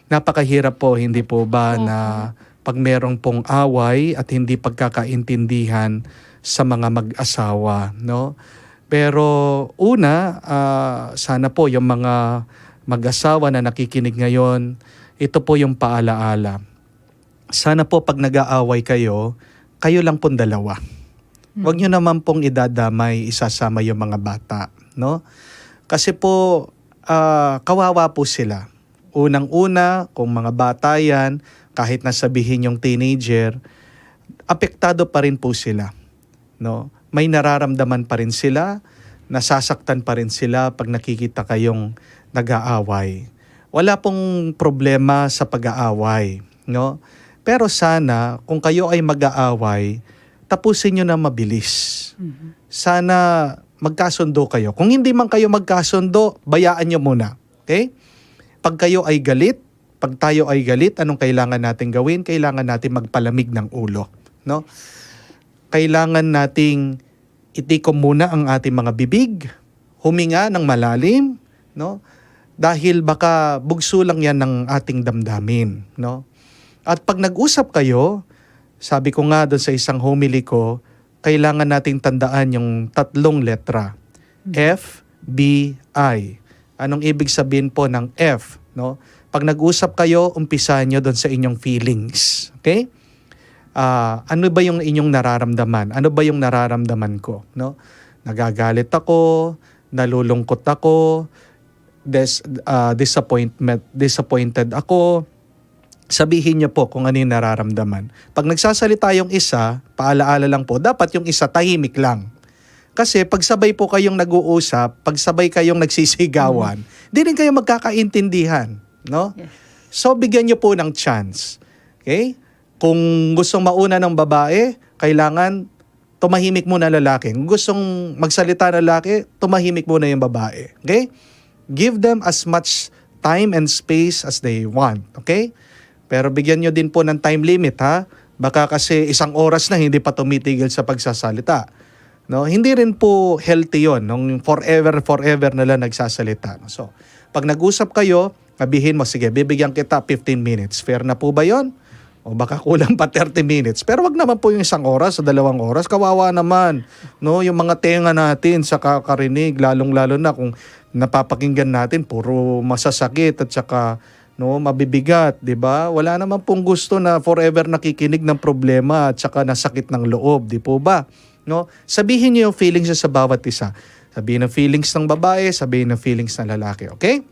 Napakahirap po, hindi po ba, Opo. na pag merong pong away at hindi pagkakaintindihan sa mga mag-asawa, no? Pero una, sana po yung mga mag-asawa na nakikinig ngayon, ito po yung paalaala. Sana po pag nag-aaway kayo, kayo lang pong dalawa. Huwag nyo naman pong idadamay, isasama yung mga bata, no? Kasi po, kawawa po sila. Unang-una, kung mga bata yan, kahit nasabihin yung teenager, apektado pa rin po sila, no? May nararamdaman pa rin sila, nasasaktan pa rin sila pag nakikita kayong nag-aaway. Wala pong problema sa pag-aaway, no? Pero sana, kung kayo ay mag-aaway, tapusin nyo na mabilis. Sana magkasundo kayo. Kung hindi man kayo magkasundo, bayaan nyo muna. Okay? Pag kayo ay galit, pag tayo ay galit, anong kailangan natin gawin? Kailangan natin magpalamig ng ulo, no? Kailangan nating itikom muna ang ating mga bibig, huminga ng malalim, no? Dahil baka bugso lang yan ng ating damdamin, no? At pag nag-usap kayo, sabi ko nga doon sa isang homily ko, kailangan nating tandaan yung 3 letra. F, B, I. Anong ibig sabihin po ng F, no? Pag nag-usap kayo, umpisahan nyo doon sa inyong feelings. Okay? Ano ba yung inyong nararamdaman? Ano ba yung nararamdaman ko? No? Nagagalit ako, nalulungkot ako, disappointed ako. Sabihin niyo po kung ano yung nararamdaman. Pag nagsasalita yung isa, paalaala lang po, dapat yung isa tahimik lang. Kasi pag sabay po kayong nag-uusap, pag sabay kayong nagsisigawan, di rin kayo magkakaintindihan, no? Yes. So bigyan niyo po ng chance. Okay? Kung gustong mauna ng babae, kailangan tumahimik muna lalaki. Kung gustong magsalita ng lalaki, tumahimik muna yung babae. Okay? Give them as much time and space as they want. Okay? Pero bigyan nyo din po ng time limit, ha? Baka kasi 1 oras na hindi pa tumitigil sa pagsasalita. No? Hindi rin po healthy yon, nung forever na lang nagsasalita. So, pag nag-usap kayo, sabihin mo, sige, bibigyan kita 15 minutes. Fair na po ba yon? O baka kulang pa 30 minutes. Pero wag naman po yung 1 oras o 2 oras. Kawawa naman. No? Yung mga tenga natin sa kakarinig, lalong-lalo na kung napapakinggan natin, puro masasakit at saka mabibigat, 'di ba? Wala naman pong gusto na forever nakikinig ng problema at saka nasakit ng loob, 'di po ba? No? Sabihin niyo yung feelings sa bawat isa. Sabihin ng feelings ng babae, sabihin ng feelings ng lalaki, okay?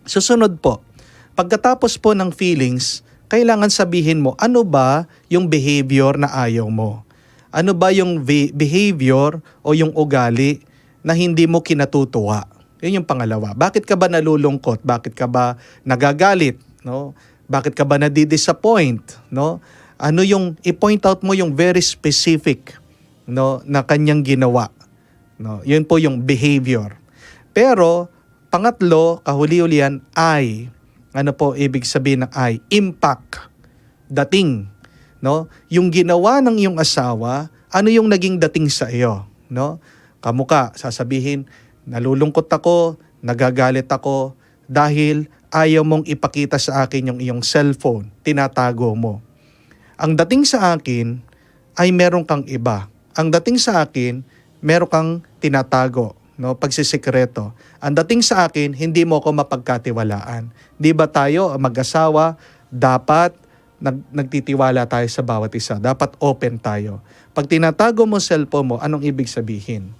Susunod po. Pagkatapos po ng feelings, kailangan sabihin mo ano ba yung behavior na ayaw mo? Ano ba yung behavior o yung ugali na hindi mo kinatutuwa? Yun yung pangalawa. Bakit ka ba nalulungkot? Bakit ka ba nagagalit? No? Bakit ka ba nadi-disappoint? No? Ano yung i-point out mo yung very specific, no, na kanyang ginawa? No? Yun po yung behavior. Pero pangatlo, kahuli-ulian, I. Ano po ibig sabihin ng I? Impact. Dating. No? Yung ginawa ng iyong asawa, ano yung naging dating sa iyo? No? Kamuka, sasabihin, nalulungkot ako, nagagalit ako dahil ayaw mong ipakita sa akin yung iyong cellphone, tinatago mo. Ang dating sa akin ay meron kang iba. Ang dating sa akin, meron kang tinatago, no, pagsisikreto. Ang dating sa akin, hindi mo ako mapagkatiwalaan. Di ba tayo, mag-asawa, dapat nagtitiwala tayo sa bawat isa. Dapat open tayo. Pag tinatago mo cellphone mo, anong ibig sabihin?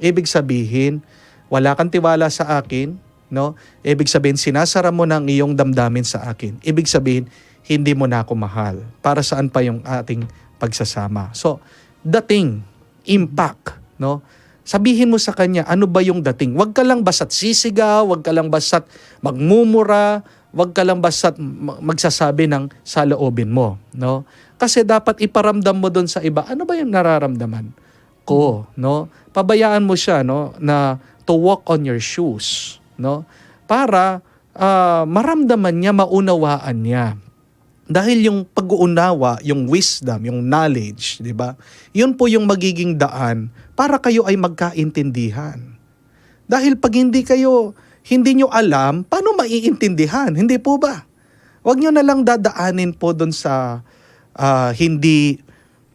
Ibig sabihin, wala kang tiwala sa akin, no? Ibig sabihin, sinasara mo ng iyong damdamin sa akin. Ibig sabihin, hindi mo na ako mahal. Para saan pa yung ating pagsasama? So, dating, impact, no? Sabihin mo sa kanya, ano ba yung dating? Huwag ka lang basta't sisigaw, huwag ka lang basta't magmumura, huwag ka lang basta't magsasabi ng saloobin mo, no? Kasi dapat iparamdam mo doon sa iba, ano ba yung nararamdaman ko, no? Pabayaan mo siya, no, na to walk on your shoes, no? Para maramdaman niya, maunawaan niya. Dahil yung pag-uunawa, yung wisdom, yung knowledge, di ba? Yun po yung magiging daan para kayo ay magkaintindihan. Dahil pag hindi nyo alam, paano maiintindihan? Hindi po ba? Huwag nyo na lang dadaanin po doon sa hindi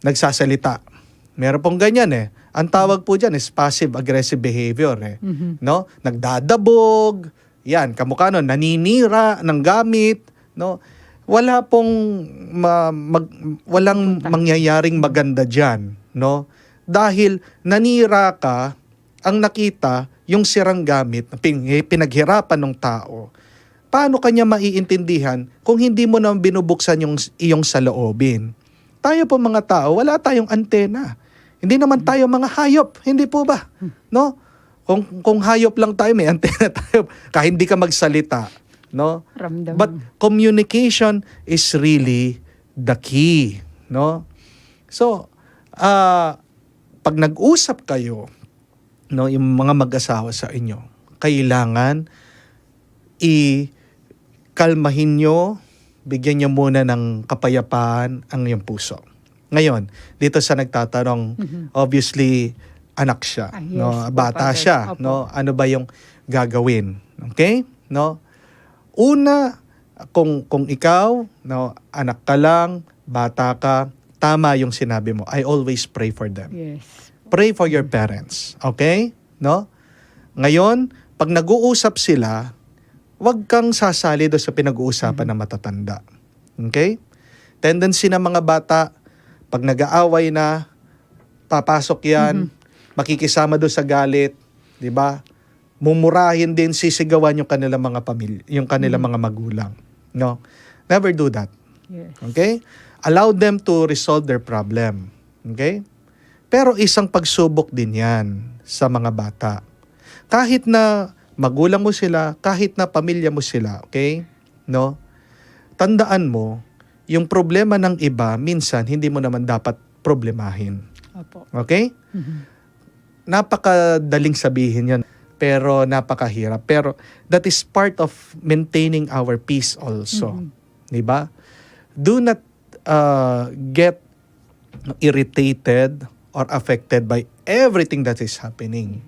nagsasalita. Meron pong ganyan eh. Ang tawag po dyan is passive-aggressive behavior eh. No? Nagdadabog, yan, kamukha nun, naninira ng gamit, no? Wala pong walang mangyayaring maganda diyan, no? Dahil nanira ka, ang nakita yung sirang gamit, pinaghirapan ng tao. Paano kanya maiintindihan kung hindi mo naman binubuksan yung iyong saloobin? Tayo po mga tao, wala tayong antena. Hindi naman tayo mga hayop, hindi po ba? No? Kung hayop lang tayo, may antena tayo. Kahit hindi ka magsalita, no? Ramdam. But communication is really the key, no? So, pag nag-usap kayo, no, yung mga mag-asawa sa inyo, kailangan kalmahin nyo, bigyan nyo muna ng kapayapaan ang iyong puso. Ngayon, dito sa nagtatanong, obviously, anak siya, Yes, no? Bata Father. siya, Opo. no? Ano ba yung gagawin? Okay? No? Una, kung ikaw, no, anak ka lang, bata ka, tama yung sinabi mo. I always pray for them. Yes. Pray for your parents. Okay? No? Ngayon, pag nag-uusap sila, huwag kang sasali doon sa pinag-uusapan ng matatanda. Okay? Tendency ng mga bata, pag nag-aaway na, papasok yan, makikisama doon sa galit, di ba? Mumurahin din, sisigawan yung kanilang mga pamilya, yung kanilang mga magulang. No? Never do that. Yes. Okay? Allow them to resolve their problem. Okay? Pero isang pagsubok din yan sa mga bata. Kahit na magulang mo sila, kahit na pamilya mo sila, okay? No? Tandaan mo, yung problema ng iba, minsan hindi mo naman dapat problemahin. Opo. Okay? Napakadaling sabihin yan, pero napakahirap. Pero that is part of maintaining our peace also. Di ba? Do not get irritated or affected by everything that is happening.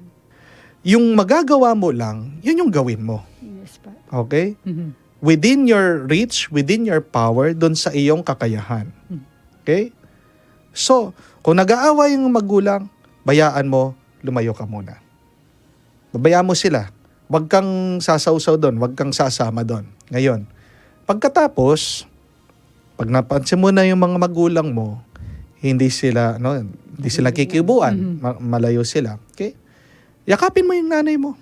Yung magagawa mo lang, yun yung gawin mo. Yes, pa. Okay? Within your reach, within your power, dun sa iyong kakayahan. Okay? So, kung nag-aaway yung magulang, bayaan mo, lumayo ka muna. Babayaan mo sila. Huwag kang sasawsaw doon, huwag kang sasama doon. Ngayon, pagkatapos, pag napansin mo na yung mga magulang mo, hindi sila kikibuan, malayo sila. Okay? Yakapin mo yung nanay mo.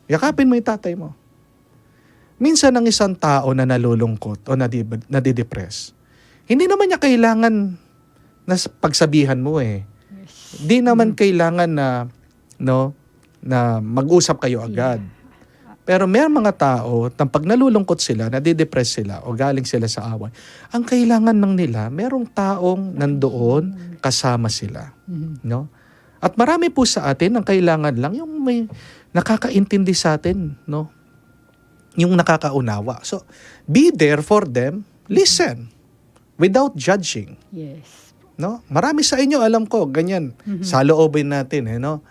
Yakapin mo yung tatay mo. Minsan ang isang tao na nalulungkot o nadidepress, hindi naman niya kailangan na pagsabihan mo eh. Di naman kailangan na mag-usap kayo agad. Pero may mga tao, pag nalulungkot sila, nadidepress sila o galing sila sa away, ang kailangan ng nila, merong taong nandoon kasama sila. No? At marami po sa atin, ang kailangan lang yung may nakakaintindi sa atin, no? Yung nakakaunawa. So, be there for them, listen, without judging. Yes. No? Marami sa inyo, alam ko, ganyan, sa loobin natin, no?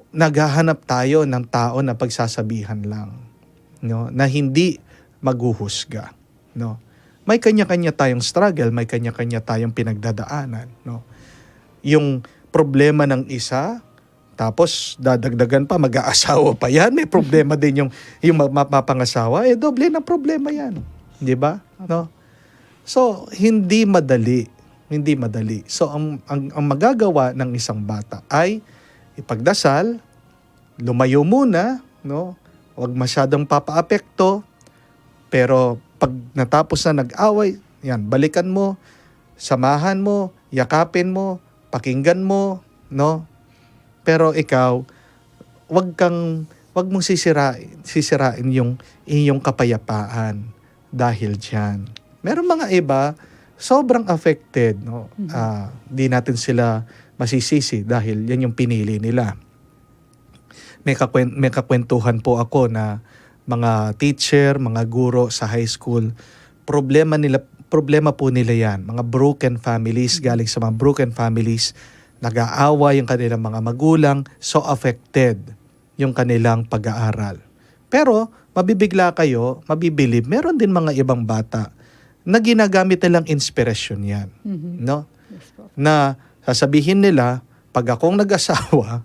Naghahanap tayo ng tao na pagsasabihan lang, no? Na hindi maghuhusga, no? May kanya-kanya tayong struggle, may kanya-kanya tayong pinagdadaanan, no? Yung problema ng isa, tapos dadagdagan pa, mag-aasawa pa yan, may problema din yung mapangasawa, doble ng problema yan. Di ba? No? So, hindi madali. So, ang magagawa ng isang bata ay ipagdasal, lumayo muna, no? Huwag masyadong papaapekto, pero pag natapos na nag-away, yan, balikan mo, samahan mo, yakapin mo, pakinggan mo, no? Pero ikaw, wag mong sisirain yung iyong kapayapaan dahil diyan. Meron mga iba sobrang affected, no? Di natin sila masisisi dahil yan yung pinili nila. May kakwentuhan po ako na mga teacher, mga guro sa high school, problema po nila yan. Mga broken families, galing sa mga broken families, nag-aawa yung kanilang mga magulang, so affected yung kanilang pag-aaral. Pero mabibigla kayo, mabibilib. Meron din mga ibang bata na ginagamit nilang inspirasyon yan. No? Yes po. Na sasabihin nila, pag akong nag-asawa,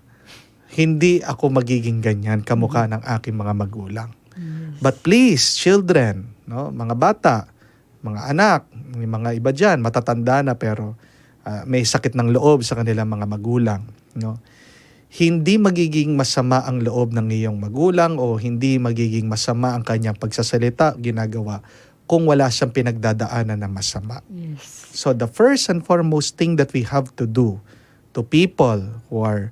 hindi ako magiging ganyan kamukha ng aking mga magulang. But please, children, no, mga bata, mga anak, may mga iba dyan, matatanda na pero may sakit ng loob sa kanilang mga magulang. No? Hindi magiging masama ang loob ng iyong magulang o hindi magiging masama ang kanyang pagsasalita, ginagawa, kung wala siyang pinagdadaanan na masama. Yes. So the first and foremost thing that we have to do to people who are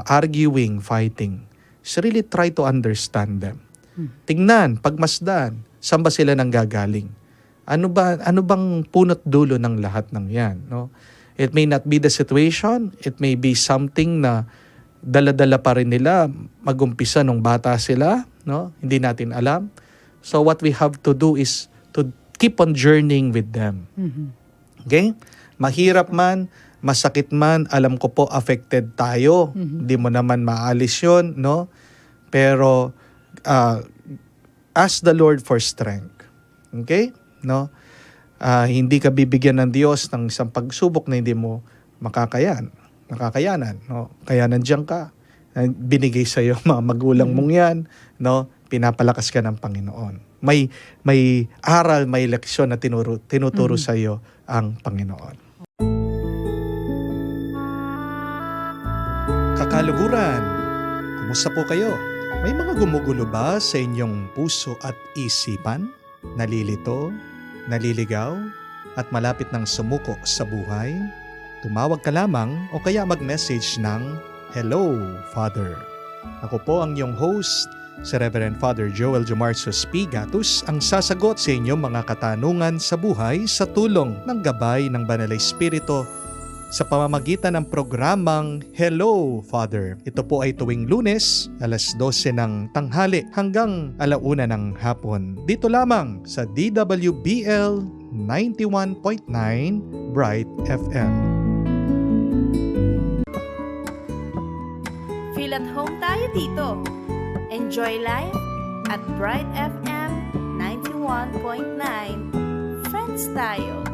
arguing, fighting, is really try to understand them. Tingnan, pagmasdan, saan ba sila nanggagaling? Ano bang punot dulo ng lahat ng yan? No? It may not be the situation, it may be something na dala-dala pa rin nila mag-umpisa nung bata sila, no? Hindi natin alam. So what we have to do is to keep on journeying with them. Okay? Mahirap man, masakit man, alam ko po affected tayo. Hindi mo naman maalis yun, no? Pero ask the Lord for strength. Okay? No? Hindi ka bibigyan ng Diyos ng isang pagsubok na hindi mo makakayanan, no? Kaya nandiyan ka. Binigay sa iyo mga magulang mong 'yan, no? Pinapalakas ka ng Panginoon. May aral, may leksyon na tinuturo sa iyo ang Panginoon. Kakaluguran, kumusta po kayo? May mga gumugulo ba sa inyong puso at isipan? Nalilito, naliligaw, at malapit ng sumuko sa buhay? Tumawag ka lamang o kaya mag-message ng Hello, Father. Ako po ang iyong host, si Reverend Father Joel Jomarsos P. Gatus, ang sasagot sa inyong mga katanungan sa buhay sa tulong ng gabay ng Banal na Espiritu sa pamamagitan ng programang Hello, Father. Ito po ay tuwing Lunes, alas 12 ng tanghali hanggang 1:00 ng hapon. Dito lamang sa DWBL 91.9 Bright FM. Feel at home tayo dito. Enjoy life at Bright FM 91.9. Friends tayo.